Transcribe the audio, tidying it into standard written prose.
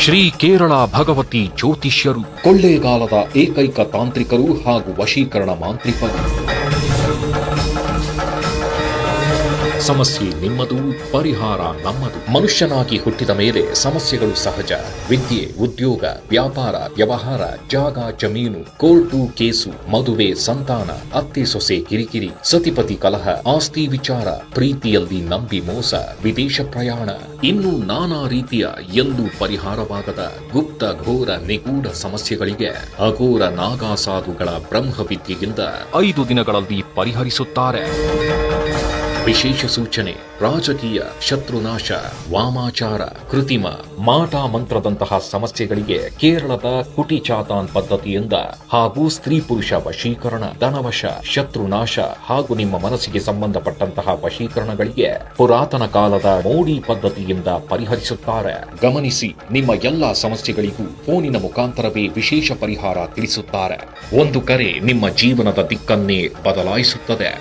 ಶ್ರೀ ಕೇರಳ ಭಗವತಿ ಜ್ಯೋತಿಷ್ಯರು, ಕೊಳ್ಳೇಗಾಲದ ಏಕೈಕ ತಾಂತ್ರಿಕರು ಹಾಗೂ ವಶೀಕರಣ ಮಾಂತ್ರಿಕರು. ಸಮಸ್ಯೆ ನಿಮ್ಮದು, ಪರಿಹಾರ ನಮ್ಮದು. ಮನುಷ್ಯನಾಗಿ ಹುಟ್ಟಿದ ಮೇಲೆ ಸಮಸ್ಯೆಗಳು ಸಹಜ. ವಿದ್ಯೆ, ಉದ್ಯೋಗ, ವ್ಯಾಪಾರ, ವ್ಯವಹಾರ, ಜಾಗ, ಜಮೀನು, ಕೋರ್ಟು, ಕೇಸು, ಮದುವೆ, ಸಂತಾನ, ಅತ್ತೆ ಸೊಸೆ ಕಿರಿಕಿರಿ, ಸತಿಪತಿ ಕಲಹ, ಆಸ್ತಿ ವಿಚಾರ, ಪ್ರೀತಿಯಲ್ಲಿ ನಂಬಿ ಮೋಸ, ವಿದೇಶ ಪ್ರಯಾಣ, ಇನ್ನೂ ನಾನಾ ರೀತಿಯ ಎಂದು ಪರಿಹಾರವಾಗದ ಗುಪ್ತ ಘೋರ ನಿಗೂಢ ಸಮಸ್ಯೆಗಳಿಗೆ ಅಘೋರ ನಾಗಾಸಾಧುಗಳ ಬ್ರಹ್ಮವಿದ್ಯೆಯಿಂದ 5 ದಿನಗಳಲ್ಲಿ ಪರಿಹರಿಸುತ್ತಾರೆ. ವಿಶೇಷ ಸೂಚನೆ: ರಾಜಕೀಯ, ಶತ್ರುನಾಶ, ವಾಮಾಚಾರ, ಕೃತಿಮ, ಮಾಟ ಮಂತ್ರದಂತಹ ಸಮಸ್ಯೆಗಳಿಗೆ ಕೇರಳದ ಕುಟಿಚಾತಾನ್ ಪದ್ಧತಿಯಿಂದ ಹಾಗೂ ಸ್ತ್ರೀ ಪುರುಷ ವಶೀಕರಣ, ಧನವಶ, ಶತ್ರುನಾಶ ಹಾಗೂ ನಿಮ್ಮ ಮನಸ್ಸಿಗೆ ಸಂಬಂಧಪಟ್ಟಂತಹ ವಶೀಕರಣಗಳಿಗೆ ಪುರಾತನ ಕಾಲದ ಮೋಡಿ ಪದ್ಧತಿಯಿಂದ ಪರಿಹರಿಸುತ್ತಾರೆ. ಗಮನಿಸಿ, ನಿಮ್ಮ ಎಲ್ಲಾ ಸಮಸ್ಯೆಗಳಿಗೂ ಫೋನಿನ ಮುಖಾಂತರವೇ ವಿಶೇಷ ಪರಿಹಾರ ತಿಳಿಸುತ್ತಾರೆ. ಒಂದು ಕರೆ ನಿಮ್ಮ ಜೀವನದ ದಿಕ್ಕನ್ನೇ ಬದಲಾಯಿಸುತ್ತದೆ.